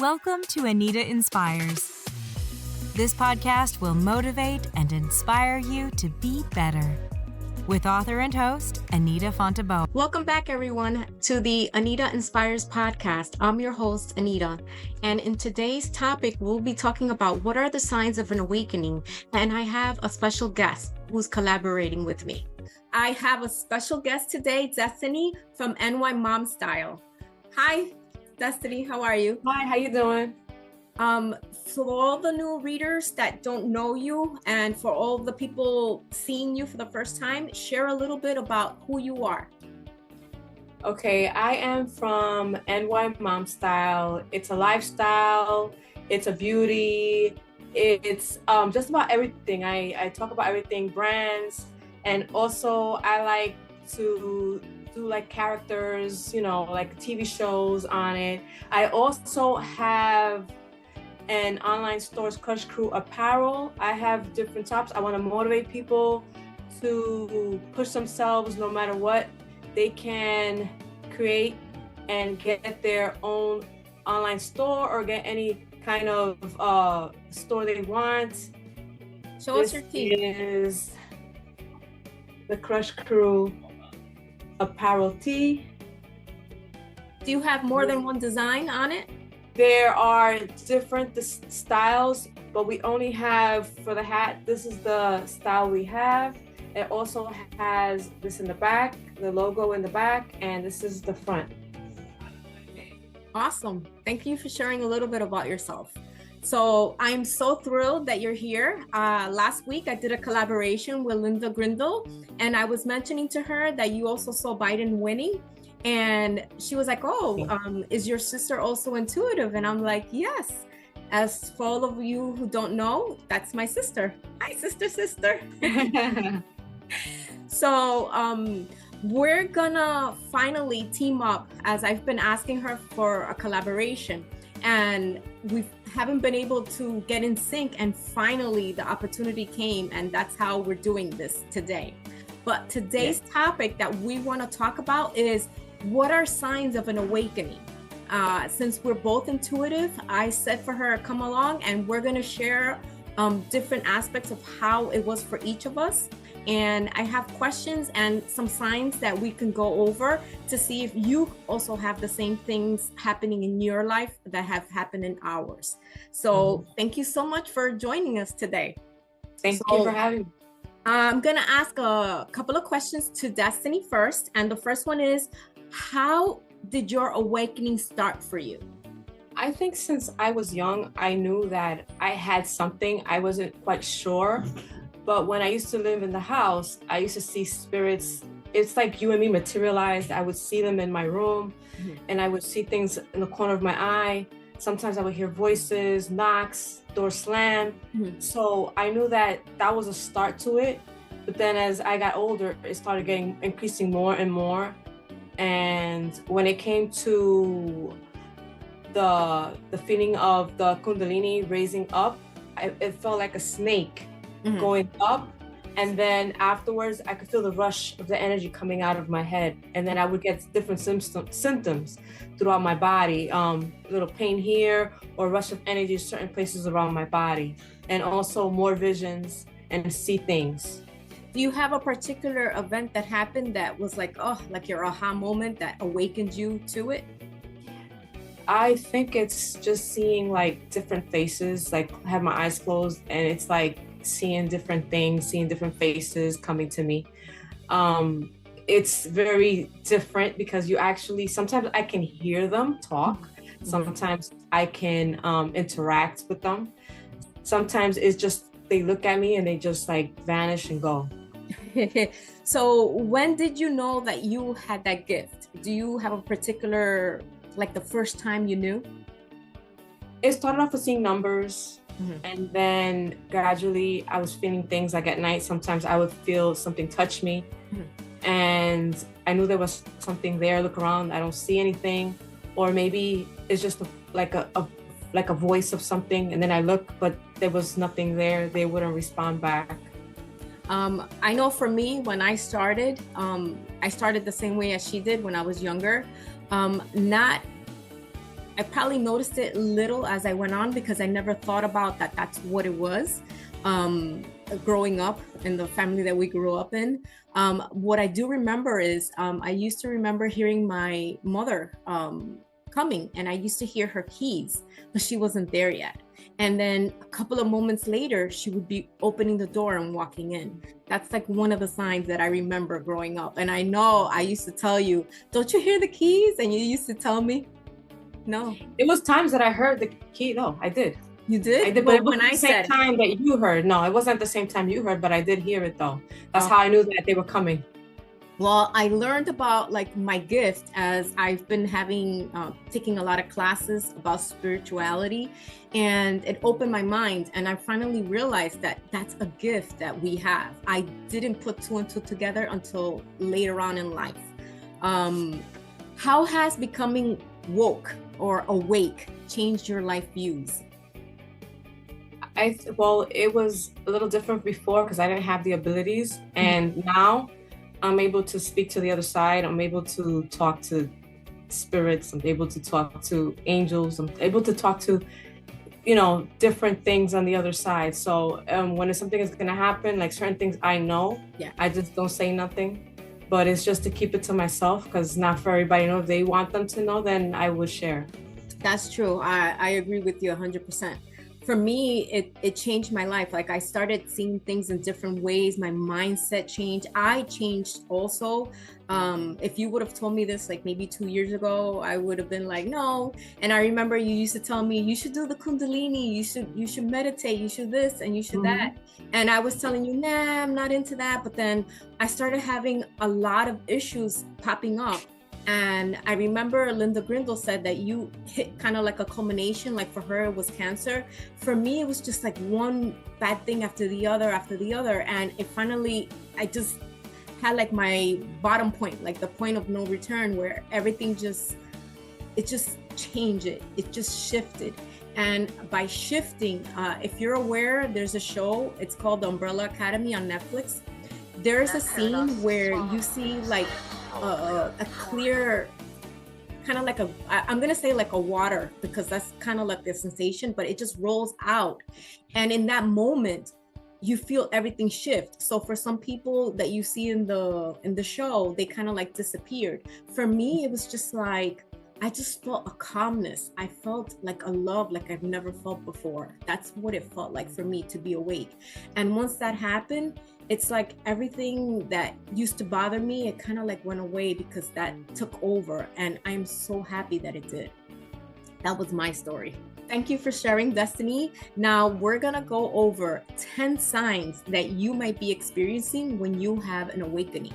Welcome to Anita Inspires. This podcast will motivate and inspire you to be better. With author and host, Anita Fontabo. Welcome back, everyone, to the Anita Inspires podcast. I'm your host, Anita. And in today's topic, we'll be talking about what are the signs of an awakening. And I have a special guest who's collaborating with me. I have a special guest today, Destiny from MomStyle. Hi, Destiny, how are you? Hi, how you doing? For all the new readers that don't know you and for all the people seeing you for the first time, share a little bit about who you are. Okay, I am from MomStyle. It's a lifestyle, it's a beauty, it's just about everything. I talk about everything, brands, and also I like to do like characters, like TV shows on it. I also have an online store, Crust Apparel. I have different tops. I want to motivate people to push themselves no matter what. They can create and get their own online store or get any kind of store they want. Show us your team. This is the Crust Crew Apparel tee. Do you have more than one design on it? There are different styles, but we only have, for the hat, this is the style we have. It also has this in the back, the logo in the back, and this is the front. Awesome. Thank you for sharing a little bit about yourself. So I'm so thrilled that you're here. Last week, I did a collaboration with Linda Grindle, and I was mentioning to her that you also saw Biden winning. And she was like, is your sister also intuitive? And I'm like, yes. As for all of you who don't know, that's my sister. Hi, sister. So we're gonna finally team up, as I've been asking her for a collaboration. And we haven't been able to get in sync, and finally the opportunity came, and that's how we're doing this today. But today's topic that we want to talk about is, what are signs of an awakening? Since we're both intuitive, I said for her, come along, and we're going to share different aspects of how it was for each of us. And I have questions and some signs that we can go over to see if you also have the same things happening in your life that have happened in ours. So thank you so much for joining us today. Thank you for having me. I'm going to ask a couple of questions to Destiny first. And the first one is, how did your awakening start for you? I think since I was young, I knew that I had something. I wasn't quite sure. But when I used to live in the house, I used to see spirits. It's like you and me materialized. I would see them in my room, and I would see things in the corner of my eye. Sometimes I would hear voices, knocks, door slam. So I knew that was a start to it. But then as I got older, it started increasing more and more. And when it came to the feeling of the Kundalini raising up, it felt like a snake going up. And then afterwards, I could feel the rush of the energy coming out of my head. And then I would get different symptoms throughout my body. A little pain here, or rush of energy in certain places around my body. And also more visions and see things. Do you have a particular event that happened that was like your aha moment that awakened you to it? I think it's just seeing like different faces, like have my eyes closed, and it's like seeing different things, seeing different faces coming to me. It's very different because you actually, sometimes I can hear them talk. Sometimes I can interact with them. Sometimes it's just, they look at me and they just like vanish and go. So when did you know that you had that gift? Do you have a particular, like the first time you knew? It started off with seeing numbers. And then gradually I was feeling things like at night. Sometimes I would feel something touch me. And I knew there was something there. Look around, I don't see anything. Or maybe it's just like a voice of something. And then I look, but there was nothing there. They wouldn't respond back. I know for me, when I started the same way as she did when I was younger. Not I probably noticed it little as I went on because I never thought about that that's what it was. Growing up in the family that we grew up in, what I do remember is I used to remember hearing my mother coming, and I used to hear her keys, but she wasn't there yet. And then a couple of moments later, she would be opening the door and walking in. That's like one of the signs that I remember growing up. And I know I used to tell you, don't you hear the keys? And you used to tell me, no. It was times that I heard the key. No, I did. You did? I did, but it wasn't the same time that you heard. No, it wasn't the same time you heard, but I did hear it though. That's how I knew that they were coming. Well, I learned about like my gift as I've been having, taking a lot of classes about spirituality, and it opened my mind. And I finally realized that that's a gift that we have. I didn't put two and two together until later on in life. How has becoming woke or awake changed your life views? Well, it was a little different before because I didn't have the abilities, and now I'm able to speak to the other side. I'm able to talk to spirits. I'm able to talk to angels. I'm able to talk to, different things on the other side. So when something is going to happen, like certain things I know, I just don't say nothing. But it's just to keep it to myself because not for everybody to know. If they want them to know, then I would share. That's true. I agree with you 100%. For me, it changed my life. Like I started seeing things in different ways. My mindset changed. I changed also. If you would have told me this like maybe 2 years ago, I would have been like, no. And I remember you used to tell me, you should do the Kundalini, you should meditate, you should this and you should that. And I was telling you, nah, I'm not into that. But then I started having a lot of issues popping up. And I remember Linda Grindle said that you hit kind of like a culmination, like for her, it was cancer. For me, it was just like one bad thing after the other. And it finally, I just had like my bottom point, like the point of no return where everything it just changed it. It just shifted. And by shifting, if you're aware, there's a show, it's called The Umbrella Academy on Netflix. There's a scene where you see like a clear, kind of like I'm gonna say like a water, because that's kind of like the sensation, but it just rolls out. And in that moment, you feel everything shift. So for some people that you see in the show, they kind of like disappeared. For me, it was just like, I just felt a calmness. I felt like a love like I've never felt before. That's what it felt like for me to be awake. And once that happened, it's like everything that used to bother me, it kind of like went away because that took over. And I'm so happy that it did. That was my story. Thank you for sharing, Destiny. Now we're gonna go over 10 signs that you might be experiencing when you have an awakening.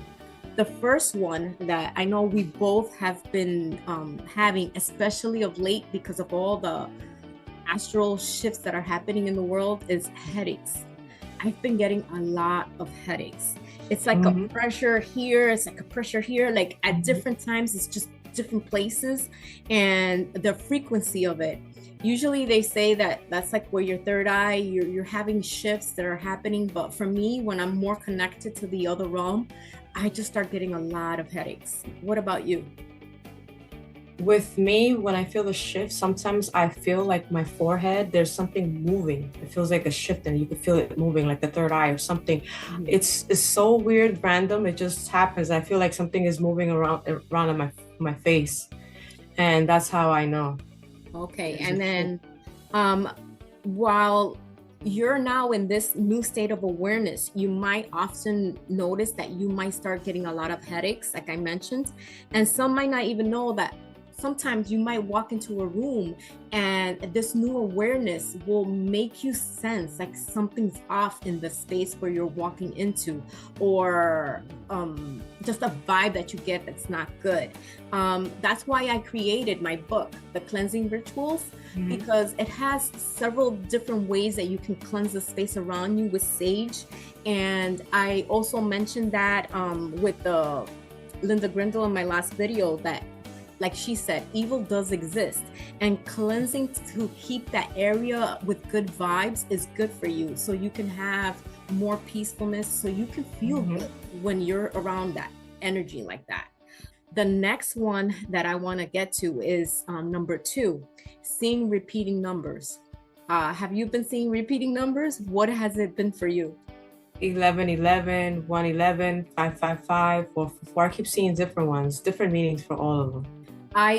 The first one that I know we both have been having, especially of late because of all the astral shifts that are happening in the world, is headaches. I've been getting a lot of headaches. It's like a pressure here, it's like a pressure here, like at different times, it's just different places, and the frequency of it. Usually they say that that's like where your third eye, you're having shifts that are happening. But for me, when I'm more connected to the other realm, I just start getting a lot of headaches. What about you? With me, when I feel the shift, sometimes I feel like my forehead, there's something moving. It feels like a shift and you can feel it moving, like the third eye or something. It's so weird, random. It just happens. I feel like something is moving around on my face. And that's how I know. Okay. And then while you're now in this new state of awareness, you might often notice that you might start getting a lot of headaches, like I mentioned, and some might not even know that. Sometimes you might walk into a room and this new awareness will make you sense like something's off in the space where you're walking into, or just a vibe that you get that's not good. That's why I created my book, The Cleansing Rituals, because it has several different ways that you can cleanse the space around you with sage. And I also mentioned that with the Linda Grindle in my last video, that like she said, evil does exist, and cleansing to keep that area with good vibes is good for you. So you can have more peacefulness, so you can feel good when you're around that energy like that. The next one that I want to get to is number 2, seeing repeating numbers. Have you been seeing repeating numbers? What has it been for you? 1111, 111, 555, 444. I keep seeing different ones, different meanings for all of them.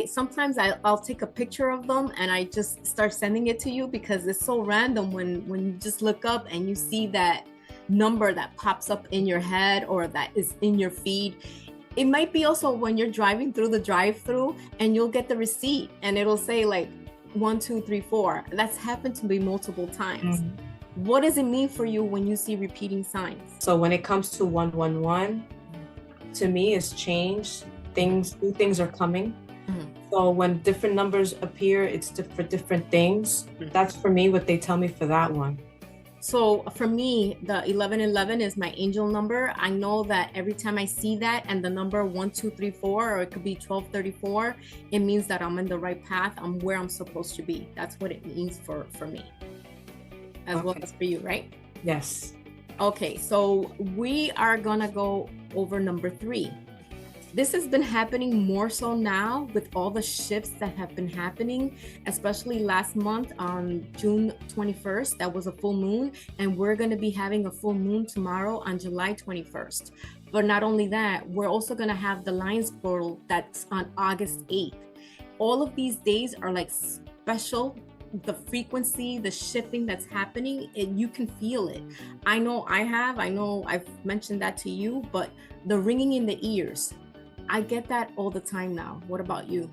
Sometimes I'll take a picture of them and I just start sending it to you because it's so random when you just look up and you see that number that pops up in your head or that is in your feed. It might be also when you're driving through the drive-through and you'll get the receipt and it'll say like 1, 2, 3, 4. That's happened to me multiple times. Mm-hmm. What does it mean for you when you see repeating signs? So when it comes to 111, to me it's change. New things are coming. Mm-hmm. So when different numbers appear, it's for different things. Mm-hmm. That's for me what they tell me for that one. So for me, the 1111 is my angel number. I know that every time I see that and the number 1234, or it could be 1234, it means that I'm in the right path. I'm where I'm supposed to be. That's what it means for me. As well as for you, right? Yes. Okay, so we are gonna go over number 3. This has been happening more so now with all the shifts that have been happening, especially last month on June 21st, that was a full moon, and we're going to be having a full moon tomorrow on July 21st. But not only that, we're also going to have the Lion's Portal that's on August 8th. All of these days are like special. The frequency, the shifting that's happening, you can feel it. I know I've mentioned that to you, but the ringing in the ears, I get that all the time now. What about you?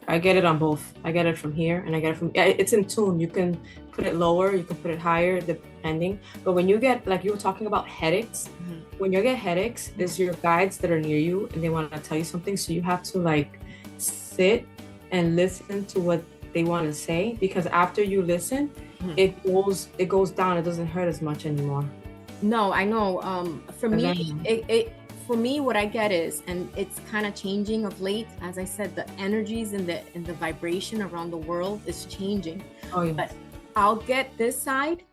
I get it on both. I get it from here and I get it from, it's in tune. You can put it lower, you can put it higher, depending. But when you get, like you were talking about headaches, mm-hmm. when you get headaches, there's your guides that are near you and they want to tell you something. So you have to like sit and listen to what they want to say, because after you listen, mm-hmm. it goes down. It doesn't hurt as much anymore. No, I know. For me, what I get is, and it's kind of changing of late, as I said, the energies and the vibration around the world is changing. Oh, yeah. But I'll get this side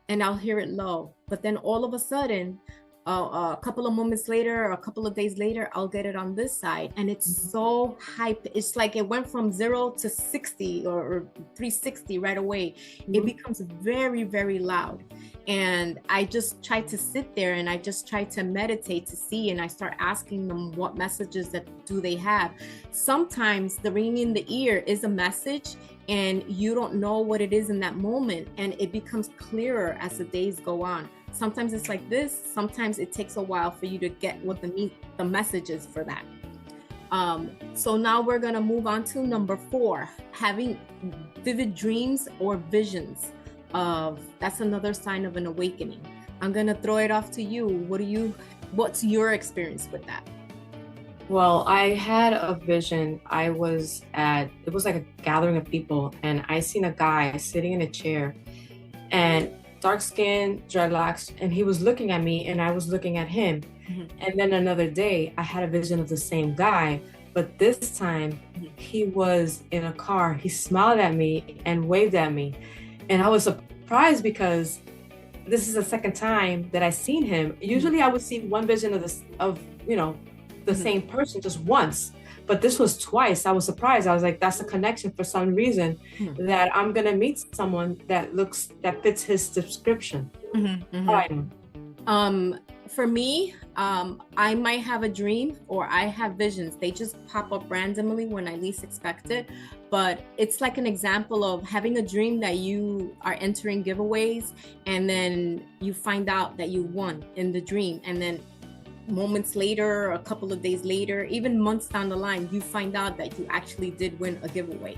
and I'll hear it low. But then all of a sudden, a couple of moments later, or a couple of days later, I'll get it on this side. And it's so hype. It's like it went from 0 to 60 or 360 right away. Mm-hmm. It becomes very, very loud. And I just try to sit there and I just try to meditate to see, and I start asking them what messages that do they have. Sometimes the ringing in the ear is a message and you don't know what it is in that moment, and it becomes clearer as the days go on. Sometimes it's like this, sometimes it takes a while for you to get what the message is for that. So now we're gonna move on to number 4, having vivid dreams or visions. That's another sign of an awakening. I'm gonna throw it off to you. What's your experience with that? Well, I had a vision. It was like a gathering of people, and I seen a guy sitting in a chair and dark skin, dreadlocks, and he was looking at me and I was looking at him. Mm-hmm. And then another day I had a vision of the same guy, but this time he was in a car. He smiled at me and waved at me. And I was surprised because this is the second time that I seen him. Usually I would see one vision of the same person just once, but this was twice. I was surprised. I was like, that's a connection for some reason, that I'm gonna meet someone that fits his description. For me, I might have a dream or I have visions. They just pop up randomly when I least expect it. But it's like an example of having a dream that you are entering giveaways and then you find out that you won in the dream. And then moments later, a couple of days later, even months down the line, you find out that you actually did win a giveaway.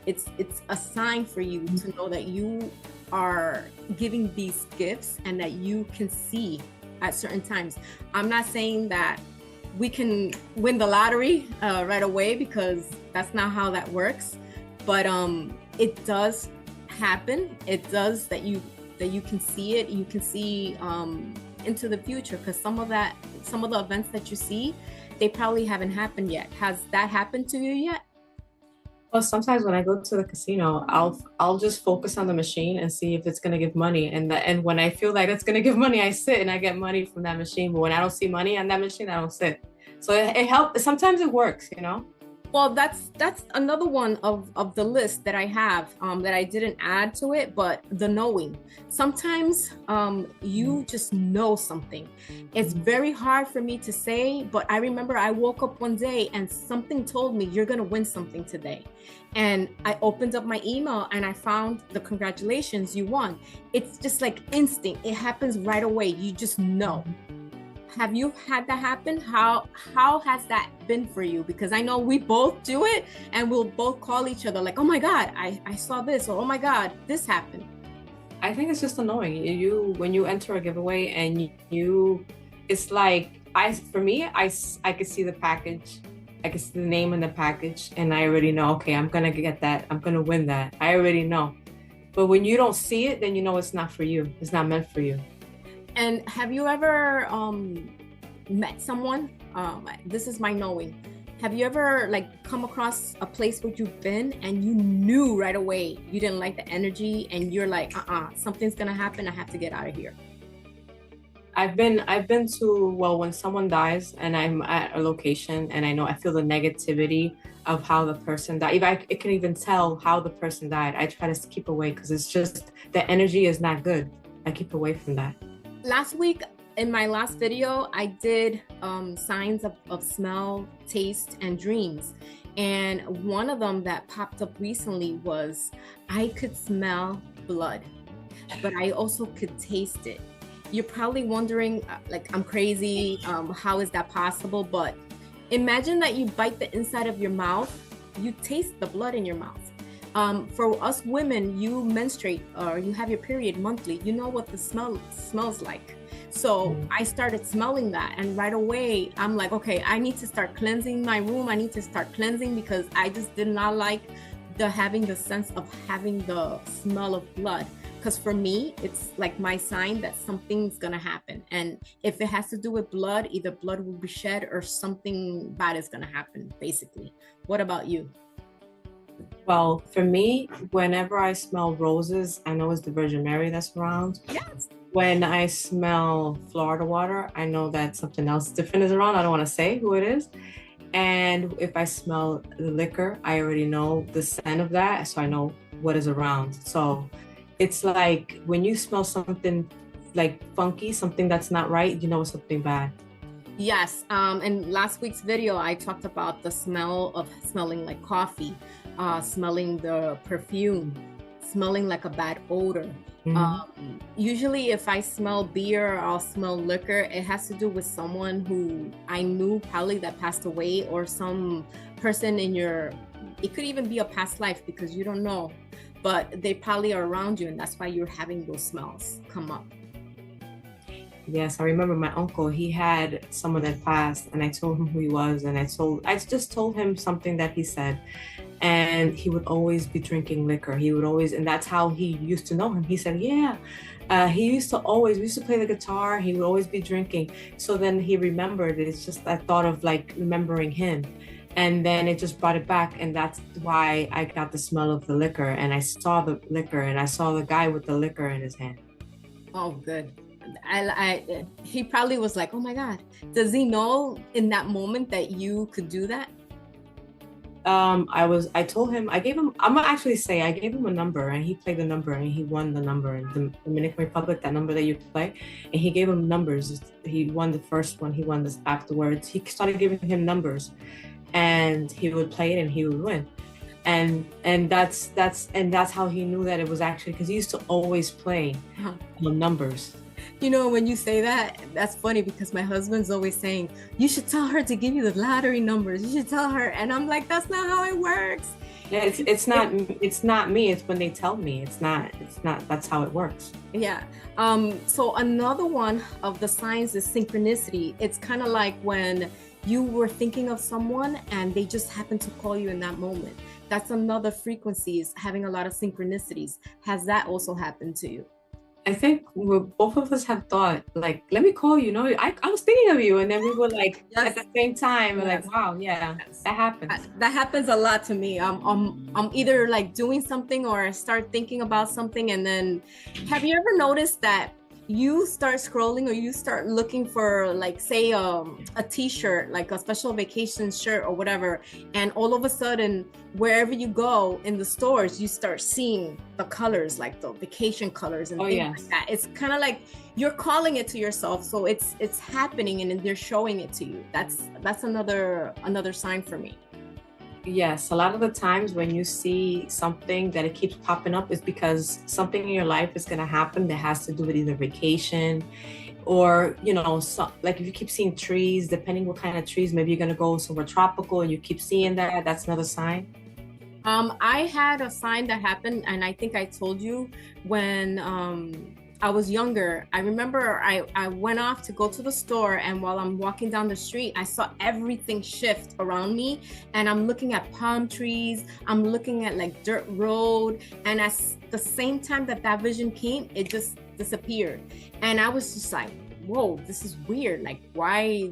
It's a sign for you to know that you are giving these gifts and that you can see at certain times. I'm not saying that we can win the lottery right away, because that's not how that works. But it does happen. It does that you can see it. You can see into the future, because some of the events that you see, they probably haven't happened yet. Has that happened to you yet? Well, sometimes when I go to the casino, I'll just focus on the machine and see if it's gonna give money. And when I feel like it's gonna give money, I sit and I get money from that machine. But when I don't see money on that machine, I don't sit. So it helps. Sometimes it works, you know? Well, that's another one of the list that I have that I didn't add to it, but the knowing. Sometimes you just know something. It's very hard for me to say, but I remember I woke up one day and something told me you're gonna win something today. And I opened up my email and I found the congratulations, you won. It's just like instinct. It happens right away. You just know. Have you had that happen? How has that been for you? Because I know we both do it and we'll both call each other like, oh my God, I saw this, or oh my God, this happened. I think it's just annoying. When you enter a giveaway and it's like, for me, I could see the package. I can see the name in the package and I already know, okay, I'm going to get that. I'm going to win that. I already know. But when you don't see it, then you know it's not for you. It's not meant for you. And have you ever met someone? This is my knowing. Have you ever like come across a place where you've been and you knew right away you didn't like the energy and you're like, something's gonna happen. I have to get out of here. I've been to, well, when someone dies and I'm at a location and I feel the negativity of how the person died. If I can even tell how the person died, I try to keep away because it's just the energy is not good. I keep away from that. Last week, in my last video, I did signs of smell, taste, and dreams. And one of them that popped up recently was I could smell blood, but I also could taste it. You're probably wondering, like, I'm crazy. How is that possible? But imagine that you bite the inside of your mouth, you taste the blood in your mouth. For us women, you menstruate or you have your period monthly. You know what the smells like. So I started smelling that, and right away I'm like, okay, I need to start cleansing my room. I need to start cleansing because I just did not like having the sense of having the smell of blood. Because for me, it's like my sign that something's gonna happen. And if it has to do with blood, either blood will be shed or something bad is gonna happen, basically. What about you? Well, for me, whenever I smell roses, I know it's the Virgin Mary that's around. Yes. When I smell Florida water, I know that something else different is around. I don't want to say who it is. And if I smell the liquor, I already know the scent of that, so I know what is around. So it's like when you smell something like funky, something that's not right, you know it's something bad. Yes. In last week's video, I talked about the smell of smelling like coffee, smelling the perfume, smelling like a bad odor. Usually if I smell beer or I'll smell liquor, it has to do with someone who I knew probably that passed away, or some person in it could even be a past life because you don't know, but they probably are around you and that's why you're having those smells come up. Yes, I remember my uncle, he had someone that passed and I told him who he was, and I just told him something that he said. And he would always be drinking liquor. And that's how he used to know him. He said, yeah, we used to play the guitar. He would always be drinking. So then he remembered it. It's just, I thought of like remembering him. And then it just brought it back. And that's why I got the smell of the liquor. And I saw the liquor and I saw the guy with the liquor in his hand. Oh, good. He probably was like, oh my God, does he know in that moment that you could do that? I told him, I gave him a number and he played the number and he won the number in the Dominican Republic, that number that you play. And he gave him numbers. He won the first one. He won this afterwards. He started giving him numbers and he would play it and he would win. And that's how he knew that it was actually, because he used to always play numbers. You know, when you say that, that's funny because my husband's always saying, you should tell her to give you the lottery numbers. You should tell her. And I'm like, that's not how it works. Yeah, it's not me. It's when they tell me. It's not, that's how it works. Yeah. So another one of the signs is synchronicity. It's kind of like when you were thinking of someone and they just happen to call you in that moment. That's another frequency, is having a lot of synchronicities. Has that also happened to you? I think both of us have thought, like, let me call you. No, I was thinking of you. And then we were like, yes. At the same time, we're like, wow, yeah, yes. That happens. That happens a lot to me. I'm either like doing something or I start thinking about something. And then have you ever noticed that you start scrolling or you start looking for, like, say a t-shirt, like a special vacation shirt or whatever, and all of a sudden wherever you go in the stores you start seeing the colors, like the vacation colors and things like that. It's kind of like you're calling it to yourself, so it's happening and then they're showing it to you. That's another sign for me. Yes, a lot of the times when you see something that it keeps popping up is because something in your life is going to happen that has to do with either vacation or, like if you keep seeing trees, depending what kind of trees, maybe you're going to go somewhere tropical and you keep seeing that, that's another sign. I had a sign that happened, and I think I told you when I was younger. I remember I went off to go to the store, and while I'm walking down the street, I saw everything shift around me, and I'm looking at palm trees, I'm looking at like dirt road, and at the same time that vision came, it just disappeared. And I was just like, whoa, this is weird. Like, why,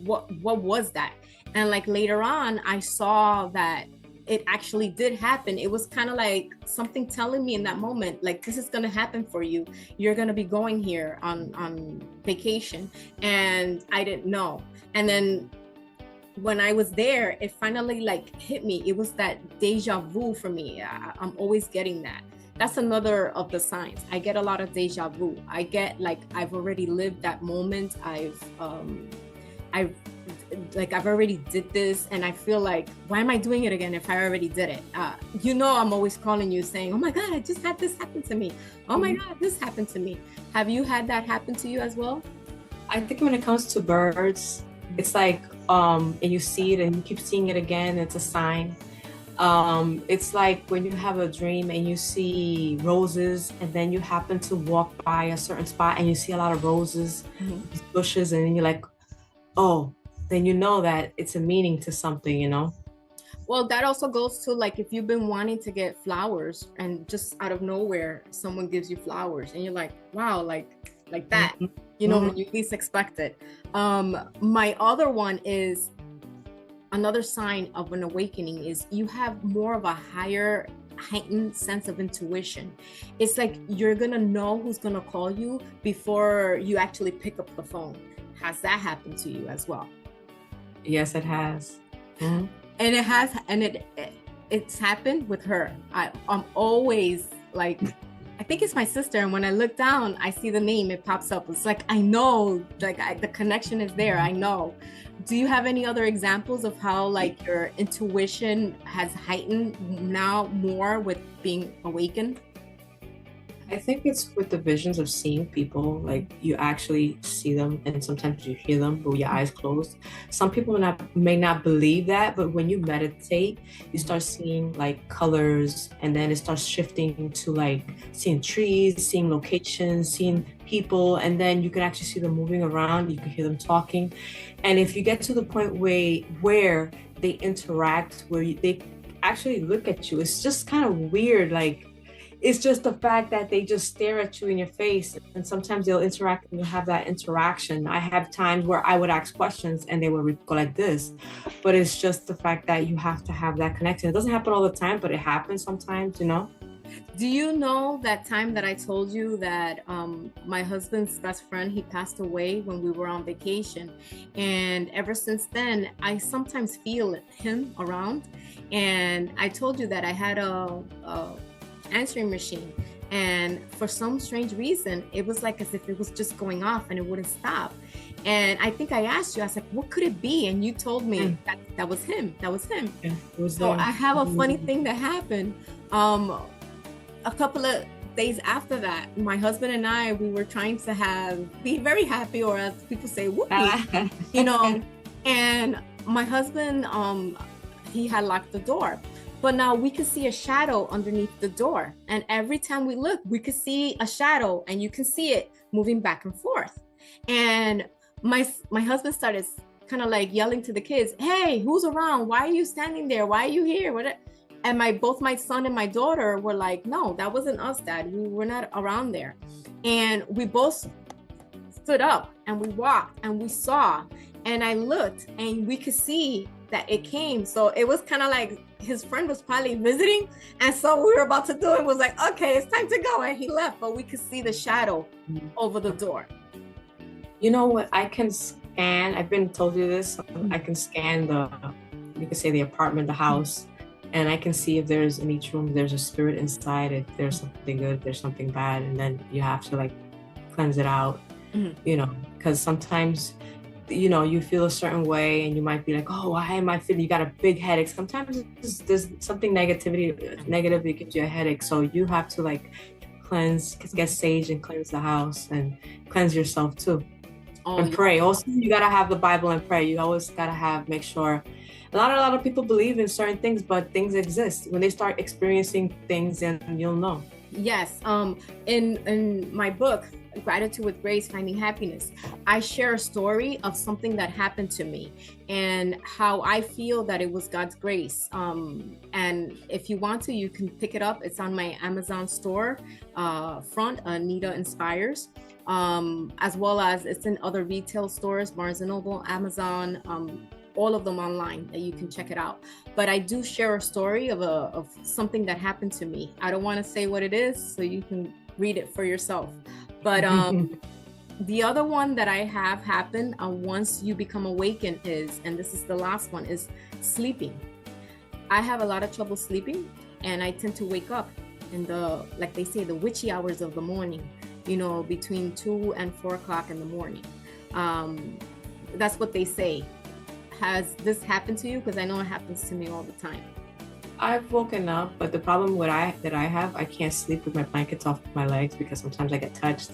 what was that? And like later on, I saw that it actually did happen. It was kind of like something telling me in that moment, like, this is going to happen for you. You're going to be going here on vacation. And I didn't know. And then when I was there, it finally like hit me. It was that deja vu for me. I'm always getting that. That's another of the signs. I get a lot of deja vu. I get like, I've already lived that moment. I've already did this, and I feel like, why am I doing it again if I already did it? I'm always calling you saying, oh my God, I just had this happen to me. Oh my God, this happened to me. Have you had that happen to you as well? I think when it comes to birds, it's like, and you see it and you keep seeing it again, it's a sign. It's like when you have a dream and you see roses, and then you happen to walk by a certain spot and you see a lot of roses, bushes, and then you're like, oh, then you know that it's a meaning to something, Well, that also goes to like if you've been wanting to get flowers and just out of nowhere someone gives you flowers and you're like, wow, like that, when you least expect it. My other one is another sign of an awakening is you have more of a higher heightened sense of intuition. It's like you're gonna know who's gonna call you before you actually pick up the phone. Has that happened to you as well? Yes, it has. Mm-hmm. And it has, and it's happened with her. I'm always like, I think it's my sister, and when I look down, I see the name, it pops up. It's like, I know, like the connection is there, I know. Do you have any other examples of how like your intuition has heightened now more with being awakened? I think it's with the visions of seeing people, like you actually see them and sometimes you hear them with your eyes closed. Some people may not believe that, but when you meditate, you start seeing like colors, and then it starts shifting to like seeing trees, seeing locations, seeing people, and then you can actually see them moving around, you can hear them talking. And if you get to the point where they interact, where they actually look at you, it's just kind of weird, like it's just the fact that they just stare at you in your face, and sometimes they'll interact and you have that interaction. I have times where I would ask questions and they would go like this, but it's just the fact that you have to have that connection. It doesn't happen all the time, but it happens sometimes, Do you know that time that I told you that my husband's best friend, he passed away when we were on vacation, and ever since then I sometimes feel him around. And I told you that I had a answering machine, and for some strange reason it was like as if it was just going off and it wouldn't stop. And I think I asked you, I was like, what could it be? And you told me that was him. Yeah, it was so I have a funny thing that happened a couple of days after that. My husband and I, we were trying to be very happy, or as people say, whoopee, and my husband he had locked the door. But now we could see a shadow underneath the door. And every time we look, we could see a shadow, and you can see it moving back and forth. And my husband started kind of like yelling to the kids, hey, who's around? Why are you standing there? Why are you here? And both my son and my daughter were like, no, that wasn't us, Dad. We were not around there. And we both stood up and we walked and we saw, and I looked and we could see that it came. So it was kind of like his friend was probably visiting, and so we were about to do it, was like, okay, it's time to go, and he left, but we could see the shadow over the door. You know what? I can scan. I've been told you this. I can scan you could say the apartment, the house, and I can see if there's in each room, there's a spirit inside, if there's something good, if there's something bad, and then you have to like cleanse it out, you know, because sometimes, you know, you feel a certain way and you might be like, oh, why am I feeling, you got a big headache. Sometimes there's something negative that gives you a headache. So you have to like cleanse, get sage and cleanse the house and cleanse yourself too. And pray. Also, you got to have the Bible and pray. You always got to make sure. A lot of people believe in certain things, but things exist. When they start experiencing things, then you'll know. Yes. In my book, Gratitude with Grace, Finding Happiness, I share a story of something that happened to me and how I feel that it was God's grace. And if you want to, you can pick it up. It's on my Amazon store front, Anita Inspires, as well as it's in other retail stores, Barnes & Noble, Amazon, all of them online that you can check it out. But I do share a story of something that happened to me. I don't want to say what it is, so you can read it for yourself. But the other one that I have happened once you become awakened is, and this is the last one, is sleeping. I have a lot of trouble sleeping, and I tend to wake up in the, like they say, the witchy hours of the morning, you know, between 2 and 4 o'clock in the morning. That's what they say. Has this happened to you? Because I know it happens to me all the time. I've woken up, but the problem that I have, I can't sleep with my blankets off my legs because sometimes I get touched,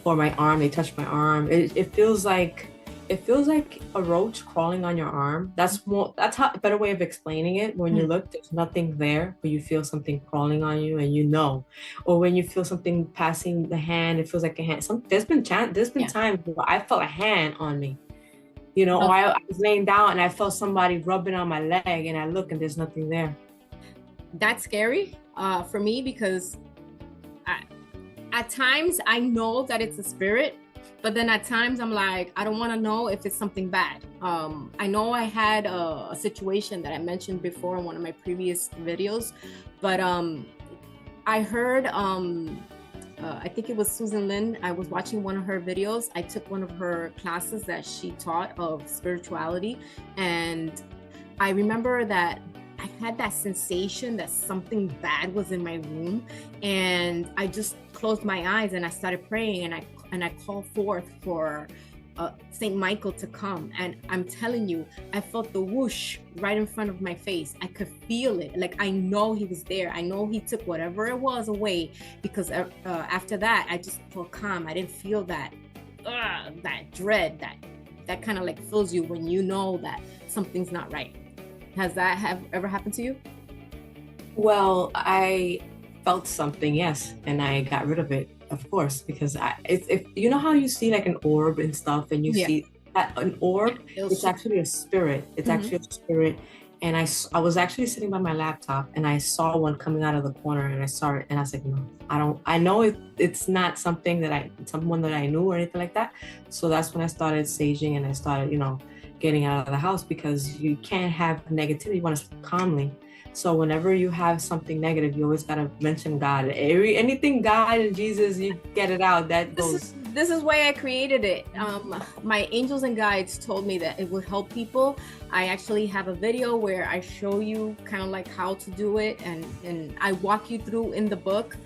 or my arm, they touch my arm. It feels like a roach crawling on your arm. That's a better way of explaining it. When you look, there's nothing there, but you feel something crawling on you, and you know. Or when you feel something passing the hand, it feels like a hand. There's been times where I felt a hand on me. You know, or I was laying down and I felt somebody rubbing on my leg, and I look and there's nothing there. That's scary for me, because at times I know that it's a spirit, but then at times I'm like, I don't want to know if it's something bad. I know I had a situation that I mentioned before in one of my previous videos, but I heard I think it was Susan Lin. I was watching one of her videos. I took one of her classes that she taught of spirituality. And I remember that I had that sensation that something bad was in my room. And I just closed my eyes and I started praying, and I called forth for Saint Michael to come. And I'm telling you, I felt the whoosh right in front of my face. I could feel it. Like, I know he was there. I know he took whatever it was away, because after that, I just felt calm. I didn't feel that dread that kind of like fills you when you know that something's not right. Has that ever happened to you? Well, I felt something, yes, and I got rid of it. Of course, because if you know how you see like an orb and stuff, and you see that an orb, it's actually a spirit. It's actually a spirit. And I was actually sitting by my laptop, and I saw one coming out of the corner, and I saw it, and I was like, no, I know it's not someone that I knew or anything like that. So that's when I started saging, and I started, you know, getting out of the house, because you can't have negativity. You want to sleep calmly. So whenever you have something negative, you always gotta mention God. Anything God and Jesus, you get it out. That goes. This is why I created it. My angels and guides told me that it would help people. I actually have a video where I show you kind of like how to do it, and I walk you through in the book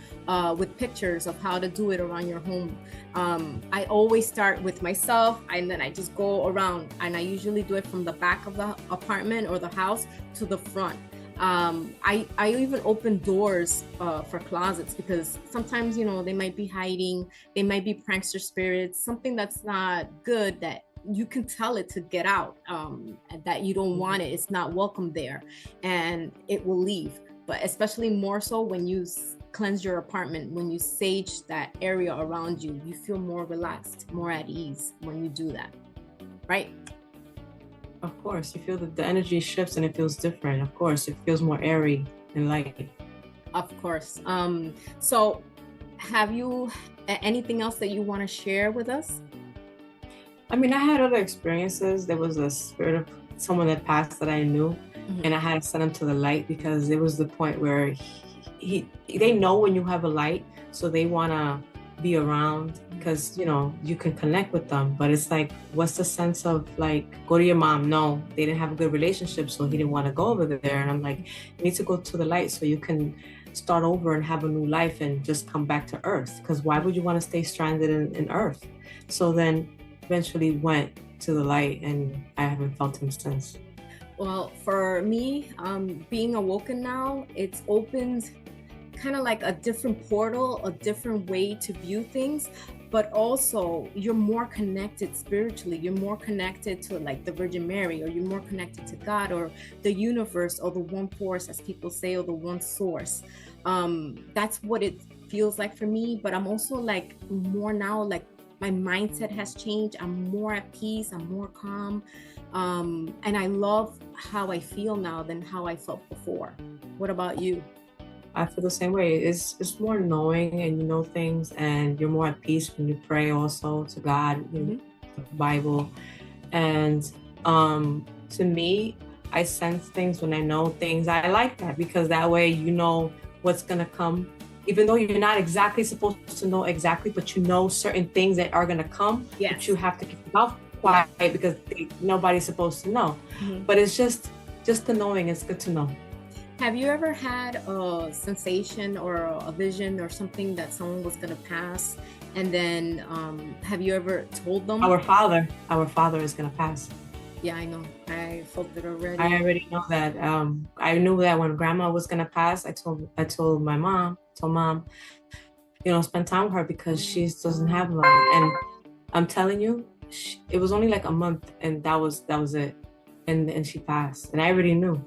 with pictures of how to do it around your home. I always start with myself, and then I just go around, and I usually do it from the back of the apartment or the house to the front. I even open doors for closets, because sometimes, you know, they might be hiding, they might be prankster spirits, something that's not good, that you can tell it to get out, that you don't want it, it's not welcome there, and it will leave. But especially more so when you cleanse your apartment, when you sage that area around you, you feel more relaxed, more at ease when you do that, right? Of course, you feel that the energy shifts and it feels different. Of course, it feels more airy and light. Of course. So have you anything else that you want to share with us? I mean, I had other experiences. There was a spirit of someone that passed that I knew. and I had to send him to the light because it was the point where they know when you have a light, so they want to be around because, you know, you can connect with them. But it's like, what's the sense of like, go to your mom? No, they didn't have a good relationship, so he didn't want to go over there. And I'm like, you need to go to the light so you can start over and have a new life and just come back to earth, because why would you want to stay stranded in earth? So then eventually went to the light, and I haven't felt him since. Well, for me, being awoken now, it's opened kind of like a different portal, a different way to view things, but also you're more connected spiritually. You're more connected to like the Virgin Mary, or you're more connected to God, or the universe, or the one force, as people say, or the one source. That's what it feels like for me. But I'm also like more now, like my mindset has changed. I'm more at peace. I'm more calm. And I love how I feel now than how I felt before. What about you? I feel the same way. It's more knowing, and you know things, and you're more at peace when you pray also to God, you know, the Bible. And to me, I sense things when I know things. I like that because that way you know what's gonna come, even though you're not exactly supposed to know exactly, but you know certain things that are gonna come. Yes. But you have to keep your mouth quiet because nobody's supposed to know. But it's just the knowing. It's good to know. Have you ever had a sensation or a vision or something that someone was going to pass? And then have you ever told them? Our father is going to pass. Yeah, I know. I felt it already. I already know that. I knew that when grandma was going to pass, I told mom, you know, spend time with her because she doesn't have long. And I'm telling you, it was only like a month, and that was it. And she passed. And I already knew.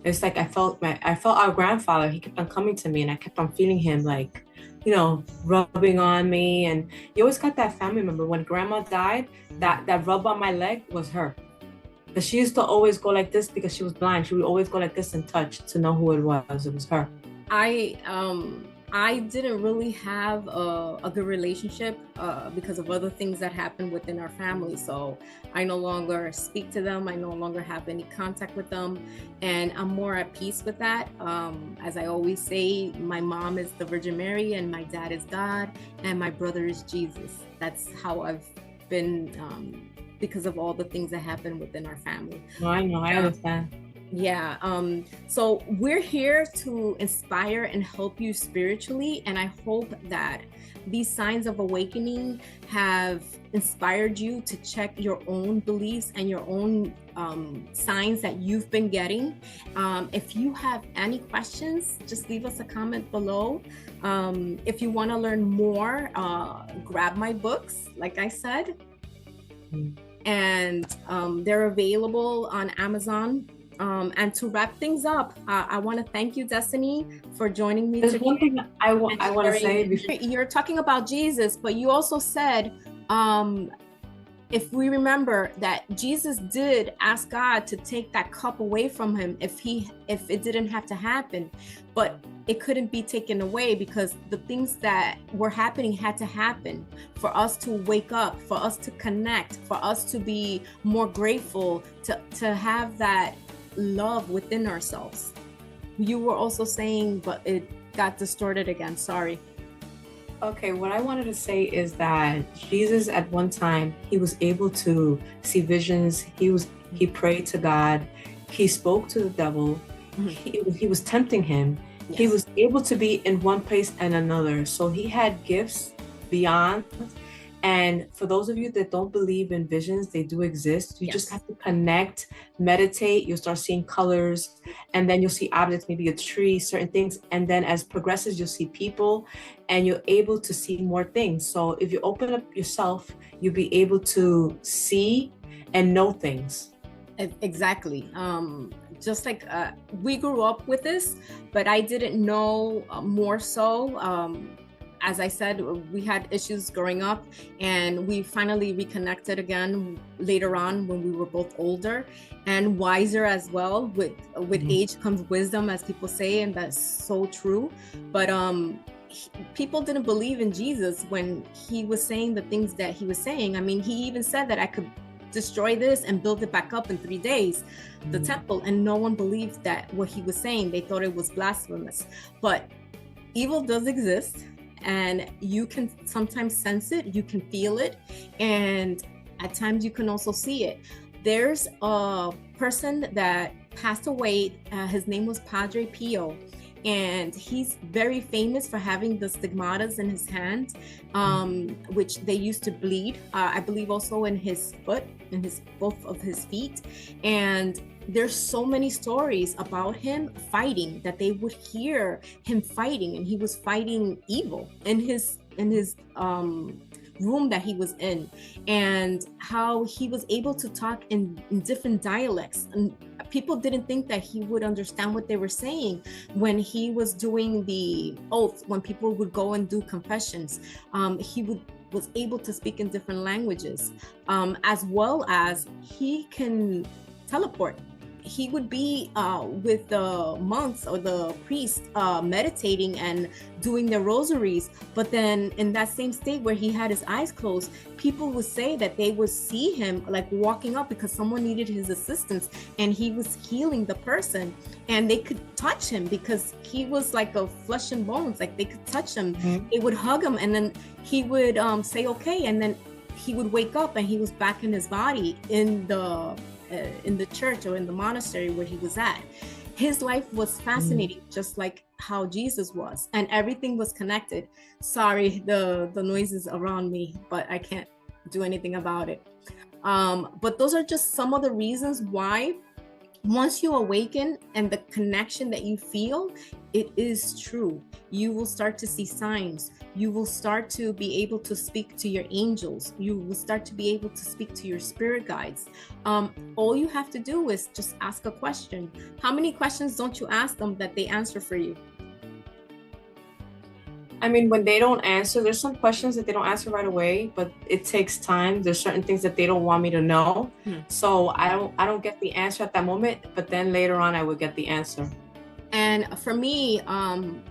It's like I felt our grandfather. He kept on coming to me, and I kept on feeling him, like, you know, rubbing on me. And you always got that family member. When grandma died, that rub on my leg was her, because she used to always go like this because she was blind. She would always go like this and touch to know who it was. It was her. I didn't really have a good relationship because of other things that happened within our family. So I no longer speak to them. I no longer have any contact with them. And I'm more at peace with that. As I always say, my mom is the Virgin Mary, and my dad is God, and my brother is Jesus. That's how I've been because of all the things that happened within our family. No, I know. I understand. Yeah. So we're here to inspire and help you spiritually. And I hope that these signs of awakening have inspired you to check your own beliefs and your own signs that you've been getting. If you have any questions, just leave us a comment below. If you want to learn more, grab my books, like I said. And they're available on Amazon. And to wrap things up, I want to thank you, Destiny, for joining me. There's one thing I want to say. You're talking about Jesus, but you also said, if we remember that Jesus did ask God to take that cup away from him if it didn't have to happen, but it couldn't be taken away because the things that were happening had to happen for us to wake up, for us to connect, for us to be more grateful, to have that love within ourselves. You were also saying, but it got distorted again. Sorry. Okay, what I wanted to say is that Jesus, at one time, he was able to see visions. He prayed to God. He spoke to the devil. He was tempting him. Yes. He was able to be in one place and another. So he had gifts beyond. And for those of you that don't believe in visions, they do exist. You just have to connect, meditate. You'll start seeing colors, and then you'll see objects, maybe a tree, certain things. And then as progresses, you'll see people, and you're able to see more things. So if you open up yourself, you'll be able to see and know things. Exactly. Just like we grew up with this, but I didn't know more so. As I said, we had issues growing up, and we finally reconnected again later on when we were both older and wiser as well. With age comes wisdom, as people say, and that's so true. But people didn't believe in Jesus when he was saying the things that he was saying. I mean, he even said that I could destroy this and build it back up in 3 days, the temple. And no one believed that what he was saying. They thought it was blasphemous. But evil does exist, and you can sometimes sense it, you can feel it, and at times you can also see it. There's a person that passed away. His name was Padre Pio, and he's very famous for having the stigmatas in his hand, which they used to bleed. I believe also in his foot, in both of his feet. And there's so many stories about him fighting, that they would hear him fighting, and he was fighting evil in his room that he was in, and how he was able to talk in different dialects, and people didn't think that he would understand what they were saying when he was doing the oath. When people would go and do confessions, he was able to speak in different languages, as well as he can teleport. He would be with the monks or the priests meditating and doing their rosaries, but then in that same state where he had his eyes closed, people would say that they would see him like walking up because someone needed his assistance, and he was healing the person, and they could touch him because he was like a flesh and bones, like they could touch him. They would hug him, and then he would say okay, and then he would wake up and he was back in his body in the church or in the monastery where he was at. His life was fascinating, just like how Jesus was, and everything was connected. Sorry, the noises around me, but I can't do anything about it. But those are just some of the reasons why, once you awaken and the connection that you feel, it is true. You will start to see signs. You will start to be able to speak to your angels. You will start to be able to speak to your spirit guides. All you have to do is just ask a question. How many questions don't you ask them that they answer for you? I mean, when they don't answer, there's some questions that they don't answer right away, but it takes time. There's certain things that they don't want me to know. So I don't get the answer at that moment, but then later on I would get the answer. And for me, I'm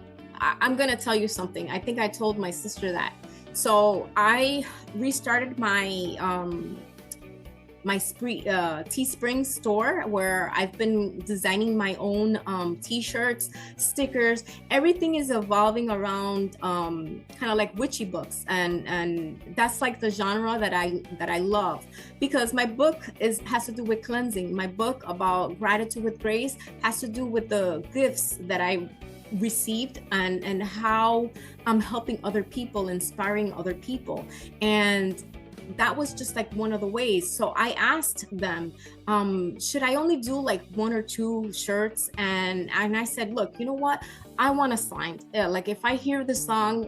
going to tell you something. I think I told my sister that. So I restarted my TeesSpring store, where I've been designing my own t-shirts, stickers. Everything is evolving around kind of like witchy books, and that's like the genre that I love, because my book has to do with cleansing. My book about gratitude with grace has to do with the gifts that I received and how I'm helping other people, inspiring other people. And that was just like one of the ways. So I asked them, should I only do like 1 or 2 shirts? And I said, look, you know what? I want a sign. Like if I hear the song,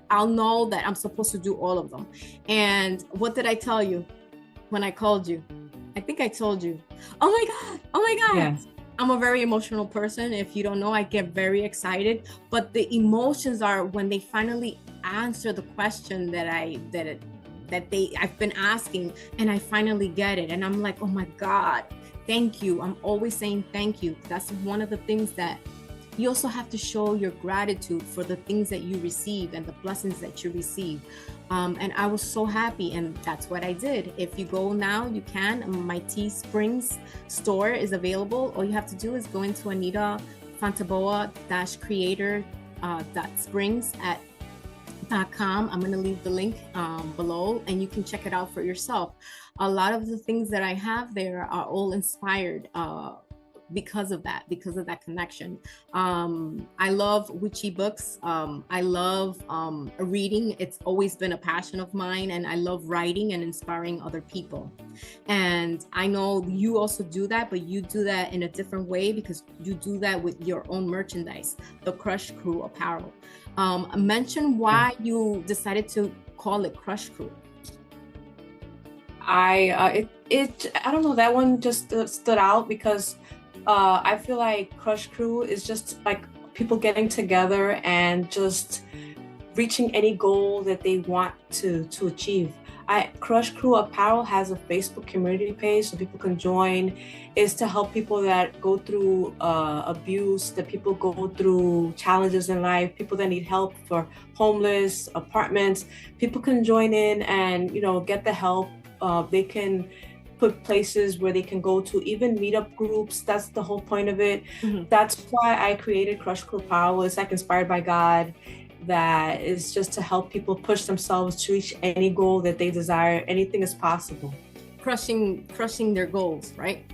I'll know that I'm supposed to do all of them. And what did I tell you when I called you? I think I told you, oh my God. Yes. I'm a very emotional person. If you don't know, I get very excited, but the emotions are when they finally answer the question that I've been asking, and I finally get it. And I'm like, oh my God, thank you. I'm always saying thank you. That's one of the things that you also have to show your gratitude for the things that you receive and the blessings that you receive. And I was so happy, and that's what I did. If you go now, you can. My TeesSpring store is available. All you have to do is go into Anita Fontaboa-creator.springs.com. I'm going to leave the link below, and you can check it out for yourself. A lot of the things that I have there are all inspired because of that connection. I love witchy books. I love reading. It's always been a passion of mine, and I love writing and inspiring other people. And I know you also do that, but you do that in a different way, because you do that with your own merchandise, the Crush Crew Apparel. Mention why you decided to call it Crush Crew. I don't know, that one just stood out because I feel like Crush Crew is just like people getting together and just reaching any goal that they want to achieve. Crush Crew Apparel has a Facebook community page so people can join. It's to help people that go through abuse, that people go through challenges in life, people that need help for homeless, apartments. People can join in and, get the help They can put places where they can go to, even meetup groups. That's the whole point of it. Mm-hmm. That's why I created Crush Crew Apparel. It's like inspired by God. That is just to help people push themselves to reach any goal that they desire. Anything is possible. Crushing their goals, right?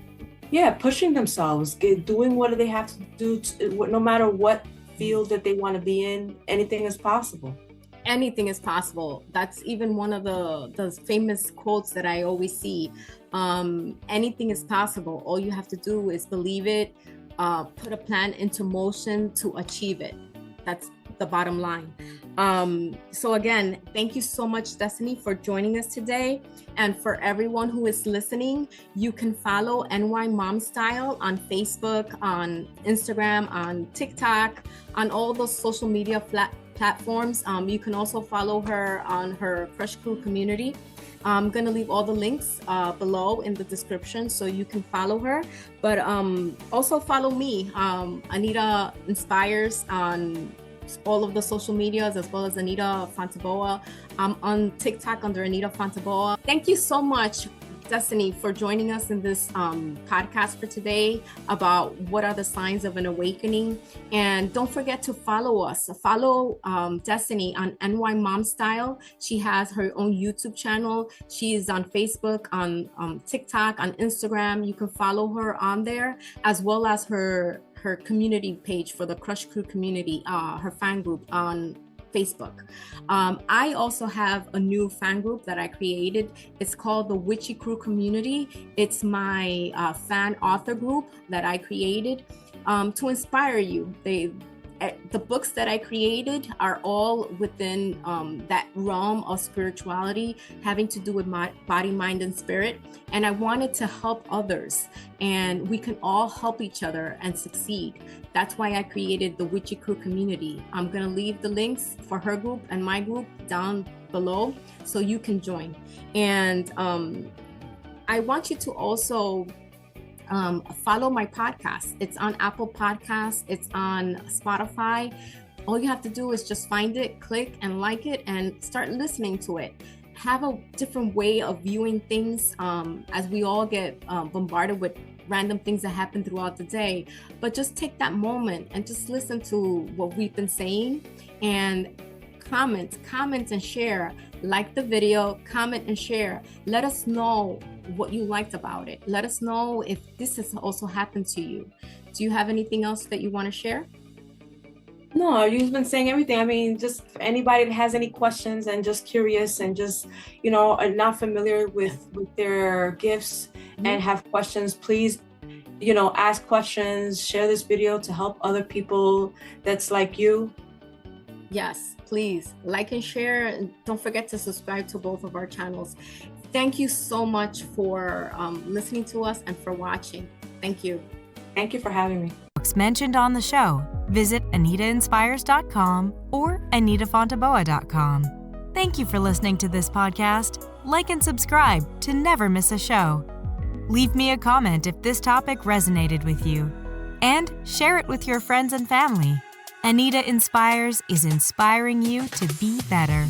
Yeah, pushing themselves, doing what they have to do, no matter what field that they want to be in. Anything is possible. Anything is possible. That's even one of the famous quotes that I always see. Anything is possible. All you have to do is believe it, put a plan into motion to achieve it. That's the bottom line. So again, thank you so much, Destiny, for joining us today. And for everyone who is listening, you can follow NY MomStyle on Facebook, on Instagram, on TikTok, on all those social media platforms. You can also follow her on her Crush Crew community. I'm going to leave all the links below in the description so you can follow her. But also follow me, Anita Inspires, on all of the social medias, as well as Anita Fontaboa. I'm on TikTok under Anita Fontaboa. Thank you so much, Destiny, for joining us in this podcast for today about what are the signs of an awakening. And don't forget to follow us. Follow Destiny on NY MomStyle. She has her own YouTube channel. She is on Facebook, on TikTok, on Instagram. You can follow her on there, as well as her community page for the Crush Crew community, her fan group on Facebook. I also have a new fan group that I created. It's called the Witchy Crew Community. It's my fan author group that I created to inspire you. The books that I created are all within that realm of spirituality, having to do with my body, mind, and spirit. And I wanted to help others, and we can all help each other and succeed. That's why I created the Witchy Crew community. I'm gonna leave the links for her group and my group down below so you can join. And I want you to also follow my podcast. It's on Apple Podcasts. It's on Spotify. All you have to do is just find it, click and like it, and start listening to it. Have a different way of viewing things as we all get bombarded with random things that happen throughout the day. But just take that moment and just listen to what we've been saying, and comment and share. Like the video, comment and share. Let us know what you liked about it. Let us know if this has also happened to you. Do you have anything else that you want to share? No, you've been saying everything. I mean, just for anybody that has any questions and just curious and just, are not familiar with their gifts and have questions, please, ask questions, share this video to help other people that's like you. Yes, please like and share, and don't forget to subscribe to both of our channels. Thank you so much for listening to us and for watching. Thank you. Thank you for having me. Mentioned on the show, visit AnitaInspires.com or AnitaFontaboa.com. Thank you for listening to this podcast. Like and subscribe to never miss a show. Leave me a comment if this topic resonated with you, and share it with your friends and family. Anita Inspires is inspiring you to be better.